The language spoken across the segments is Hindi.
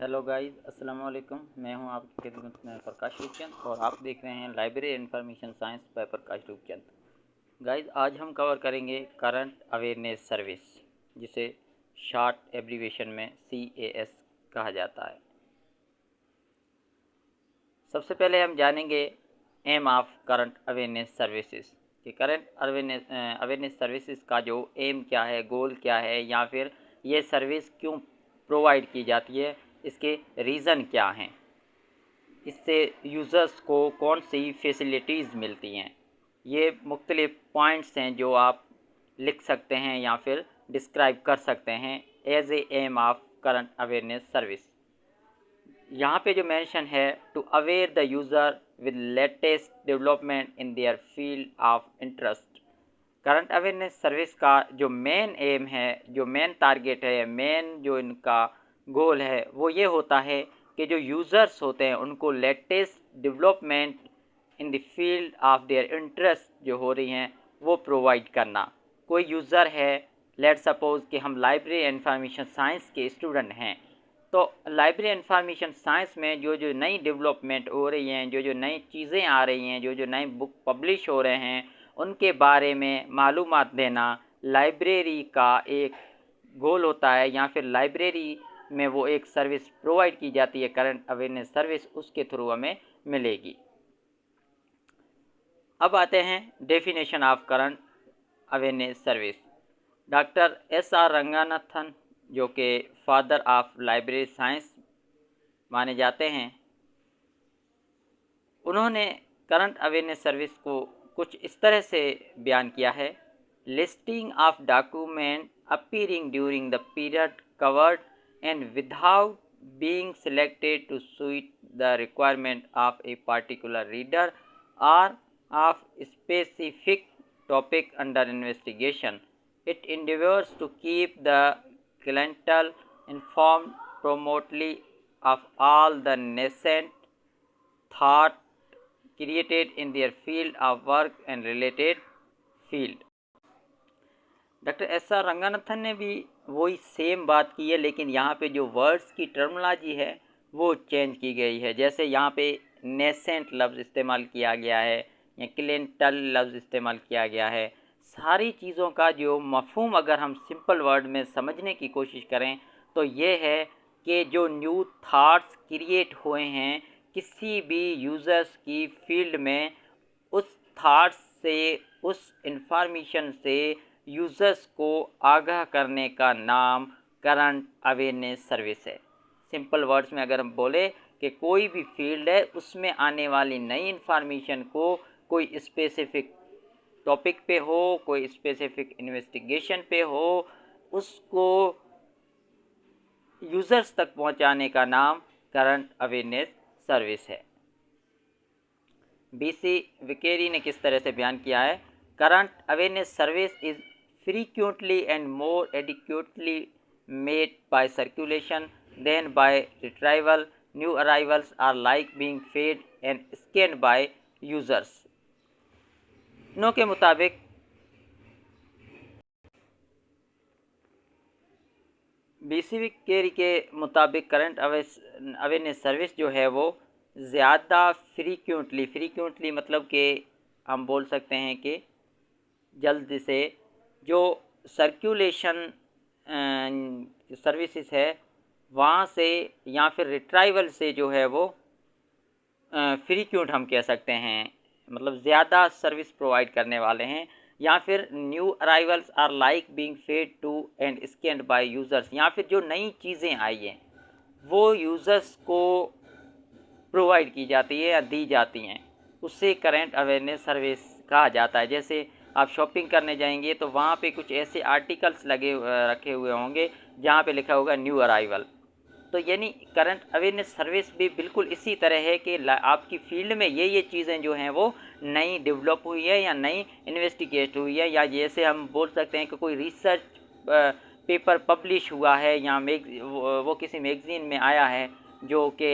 हेलो गाइस, अस्सलाम वालेकुम। मैं हूं आपकी खिदमत में प्रकाश रूपचंद और आप देख रहे हैं library information science by Prakash Roopchand. Guys, आज हम कवर करेंगे करंट अवेयरनेस सर्विस, जिसे शॉर्ट एब्रीविएशन में CAS कहा जाता है। सबसे पहले हम जानेंगे aim of current awareness services कि करंट अवेयरनेस सर्विसेज का जो एम क्या है, गोल क्या है, या फिर ये सर्विस क्यों प्रोवाइड की जाती है, इसके रीज़न क्या हैं, इससे यूज़र्स को कौन सी फैसिलिटीज़ मिलती हैं। ये मुख्तलिफ पॉइंट्स हैं जो आप लिख सकते हैं या फिर डिस्क्राइब कर सकते हैं as a aim of current awareness service. यहाँ पे जो मेंशन है, to aware the user with latest development in their field of interest. Current awareness service का जो मेन एम है, जो मेन टारगेट है, मेन जो इनका गोल है, वो ये होता है कि जो यूज़र्स होते हैं उनको latest development in the field of their interest जो हो रही हैं वो प्रोवाइड करना। कोई यूज़र है, लेट सपोज़ कि हम लाइब्रेरी इंफॉर्मेशन साइंस के स्टूडेंट हैं, तो लाइब्रेरी इंफॉर्मेशन साइंस में जो जो नई डेवलपमेंट हो रही हैं, जो जो नई चीज़ें आ रही हैं, जो जो नए बुक पब्लिश हो रहे हैं, उनके बारे में मालूमात देना लाइब्रेरी का एक गोल होता है, या फिर लाइब्रेरी में वो एक सर्विस प्रोवाइड की जाती है, करंट अवेयरनेस सर्विस, उसके थ्रू हमें मिलेगी। अब आते हैं definition of current awareness service. Doctor SR Ranganathan, जो कि फादर ऑफ लाइब्रेरी साइंस माने जाते हैं, उन्होंने करंट अवेयरनेस सर्विस को कुछ इस तरह से बयान किया है: listing of document appearing during the period covered and without being selected to suit the requirement of a particular reader or of specific topic under investigation. It endeavors to keep the clientele informed promptly of all the nascent thought created in their field of work and related field. Doctor SR Ranganathan ने भी वही सेम बात की है, लेकिन यहाँ पे जो वर्ड्स की टर्मिनोलॉजी है वो चेंज की गई है। जैसे यहाँ पे नेसेंट लफ्ज़ इस्तेमाल किया गया है या क्लिएंटल लफ्ज़ इस्तेमाल किया गया है। सारी चीज़ों का जो मफ़हूम अगर हम सिंपल वर्ड में समझने की कोशिश करें तो ये है कि जो न्यू थाट्स क्रिएट हुए हैं किसी भी यूज़र्स की फील्ड में, उस थाट्स से, उस इंफॉर्मेशन से यूज़र्स को आगाह करने का नाम करंट अवेयरनेस सर्विस है। सिंपल वर्ड्स में अगर हम बोले कि कोई भी फील्ड है, उसमें आने वाली नई इन्फॉर्मेशन को कोई स्पेसिफिक टॉपिक पे हो, कोई स्पेसिफिक इन्वेस्टिगेशन पे हो, उसको यूज़र्स तक पहुंचाने का नाम करंट अवेयरनेस सर्विस है। BC विकेरी ने किस तरह से बयान किया है: current awareness service is frequently and more adequately made by circulation than by retrieval. New arrivals are like being fed and scanned by users. नो के मुताबिक BC विकेरी के मुताबिक करंट अवेयरनेस सर्विस जो है वो ज़्यादा फ्रीक्वेंटली मतलब कि हम बोल सकते हैं कि जल्द से जो सर्कुलेशन सर्विसेज है वहाँ से या फिर रिट्राइवल से जो है वो फ्रीक्वेंट हम कह सकते हैं, मतलब ज़्यादा सर्विस प्रोवाइड करने वाले हैं। या फिर new arrivals are like being fed to and scanned by users, या फिर जो नई चीज़ें आई हैं वो यूज़र्स को प्रोवाइड की जाती है या दी जाती हैं, उससे करंट अवेयरनेस सर्विस कहा जाता है। जैसे आप शॉपिंग करने जाएंगे तो वहाँ पे कुछ ऐसे आर्टिकल्स रखे हुए होंगे जहाँ पे लिखा होगा न्यू अराइवल, तो यानी करंट अवेयरनेस सर्विस भी बिल्कुल इसी तरह है कि आपकी फील्ड में ये चीज़ें जो हैं वो नई डेवलप हुई है या नई इन्वेस्टिगेट हुई है, या जैसे हम बोल सकते हैं कि कोई रिसर्च पेपर पब्लिश हुआ है या वो किसी मैगज़ीन में आया है जो कि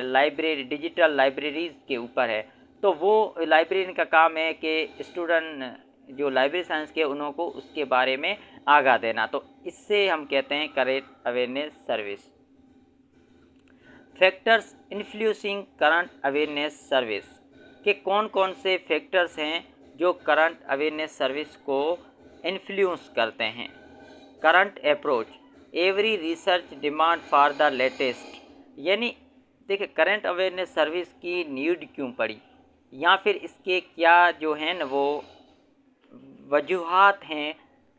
लाइब्रेरी, डिजिटल लाइब्रेरीज़ के ऊपर है, तो वो लाइब्रेरियन का काम है कि स्टूडेंट जो लाइब्रेरी साइंस के उनको उसके बारे में आगाह देना, तो इससे हम कहते हैं current awareness service. Factors influencing current awareness service, के कौन कौन से फैक्टर्स हैं जो करंट अवेयरनेस सर्विस को इन्फ्लुएंस करते हैं। Current approach, every research demand for the latest, यानी देखिए करंट अवेयरनेस सर्विस की नीड क्यों पड़ी, या फिर इसके क्या जो हैं न वो वजूहात हैं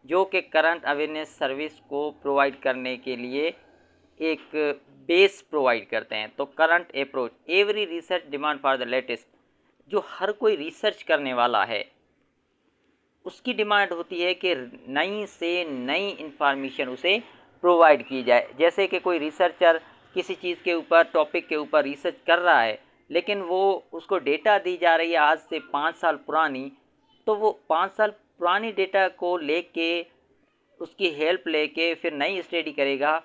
जो कि करंट अवेयरनेस सर्विस को प्रोवाइड करने के लिए एक बेस प्रोवाइड करते हैं। तो current approach, every research demand for the latest, जो हर कोई रिसर्च करने वाला है उसकी डिमांड होती है कि नई से नई इंफॉर्मेशन उसे प्रोवाइड की जाए। जैसे कि कोई रिसर्चर किसी चीज़ के ऊपर, टॉपिक के ऊपर रिसर्च कर रहा है, लेकिन वो उसको डेटा दी जा रही है आज से 5 साल पुरानी, तो वो 5 साल पुरानी डेटा को लेके उसकी हेल्प लेके फिर नई स्टडी करेगा,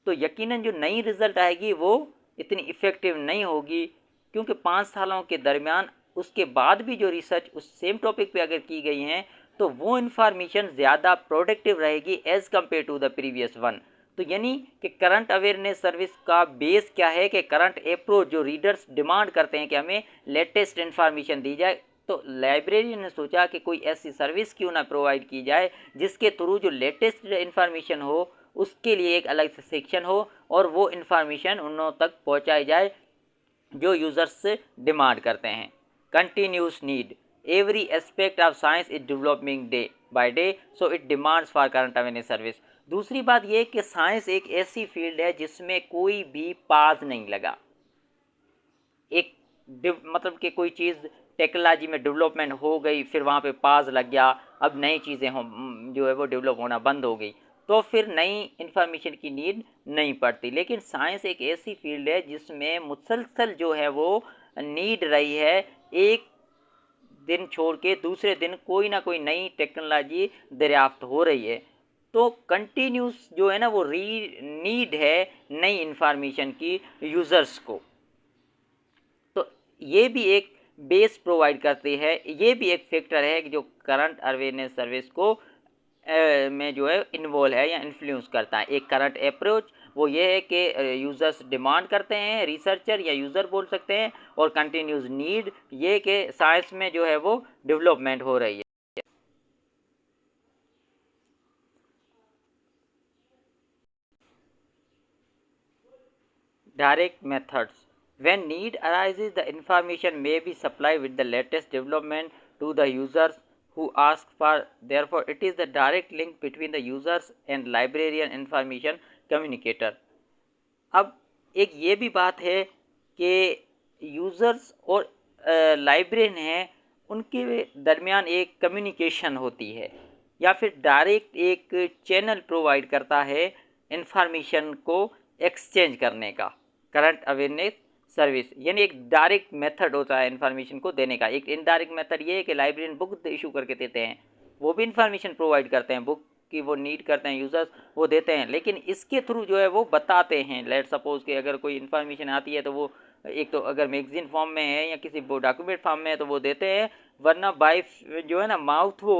तो यकीनन जो नई रिज़ल्ट आएगी वो इतनी इफ़ेक्टिव नहीं होगी, क्योंकि 5 सालों के दरमियान उसके बाद भी जो रिसर्च उस सेम टॉपिक पे अगर की गई हैं तो वो इन्फॉर्मेशन ज़्यादा प्रोडक्टिव रहेगी as compare to the previous one. तो यानी कि करंट अवेयरनेस सर्विस का बेस क्या है कि करंट अप्रोच, जो रीडर्स डिमांड करते हैं कि हमें लेटेस्ट इन्फॉर्मेशन दी जाए, तो लाइब्रेरियन ने सोचा कि कोई ऐसी सर्विस क्यों ना प्रोवाइड की जाए जिसके थ्रू जो लेटेस्ट इन्फॉर्मेशन हो उसके लिए एक अलग से सेक्शन हो और वो इन्फॉर्मेशन उन तक पहुंचाई जाए जो यूज़र्स से डिमांड करते हैं। Continuous need, every aspect of science is developing day by day, so it demands for current awareness service. दूसरी बात ये कि साइंस एक ऐसी फील्ड है जिसमें कोई भी पाज नहीं लगा। एक मतलब कि कोई चीज़ टेक्नोलॉजी में डेवलपमेंट हो गई, फिर वहाँ पे पाज लग गया, अब नई चीज़ें हो जो है वो डेवलप होना बंद हो गई, तो फिर नई इन्फॉर्मेशन की नीड नहीं पड़ती। लेकिन साइंस एक ऐसी फील्ड है जिसमें मुसलसल जो है वो नीड रही है, एक दिन छोड़ के दूसरे दिन कोई ना कोई नई टेक्नोलॉजी दरियाफ्त हो रही है। तो कंटिन्यूस जो है ना वो नीड है नई इन्फॉर्मेशन की यूज़र्स को। तो ये भी एक बेस प्रोवाइड करती है, ये भी एक फैक्टर है कि जो करंट अवेयरनेस सर्विस को में जो है इन्वॉल्व है या इन्फ्लुएंस करता है। एक करंट अप्रोच वो ये है कि यूज़र्स डिमांड करते हैं, रिसर्चर या यूज़र बोल सकते हैं, और कंटिन्यूस नीड ये कि साइंस में जो है वो डेवलपमेंट हो रही है। Direct methods. When need arises, the information may be supplied with the latest development to the users who ask for. Therefore, it is the direct link between the users and librarian information communicator. अब एक ये भी बात है कि यूज़र्स और लाइब्रेरियन हैं उनके दरमियान एक कम्युनिकेशन होती है, या फिर डायरेक्ट एक चैनल प्रोवाइड करता है इंफॉर्मेशन को एक्सचेंज करने का। करंट अवेयरनेस सर्विस यानी एक डायरेक्ट मेथड होता है इन्फॉर्मेशन को देने का। एक इनडायरेक्ट मेथड ये है कि लाइब्रेरियन बुक इशू करके देते हैं, वो भी इन्फॉर्मेशन प्रोवाइड करते हैं, बुक की वो नीड करते हैं यूज़र्स, वो देते हैं, लेकिन इसके थ्रू जो है वो बताते हैं। लेट सपोज कि अगर कोई इन्फॉर्मेशन आती है तो वो एक तो अगर मैगजीन फॉर्म में है या किसी डॉक्यूमेंट फॉर्म में है तो वो देते हैं, वरना बाय जो है ना माउथ वो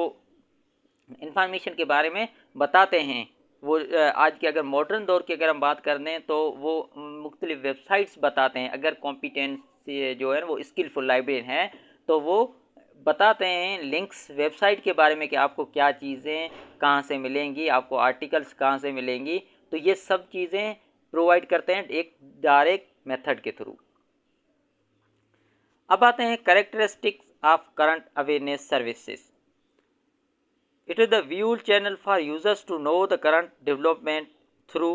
इन्फॉर्मेशन के बारे में बताते हैं। वो आज के अगर मॉडर्न दौर की अगर हम बात कर दें तो वो मुख्तलिफ वेबसाइट्स बताते हैं। अगर कॉम्पिटेंस जो है वो स्किलफुल लाइब्रेरियन है तो वो बताते हैं लिंक्स वेबसाइट के बारे में कि आपको क्या चीज़ें कहाँ से मिलेंगी, आपको आर्टिकल्स कहाँ से मिलेंगी। तो ये सब चीज़ें प्रोवाइड करते हैं एक डायरेक्ट मेथड के थ्रू। अब आते हैं characteristics of current awareness services. It is the viewed channel for users to know the current development through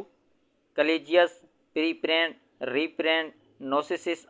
collegious, preprint, reprint, notices,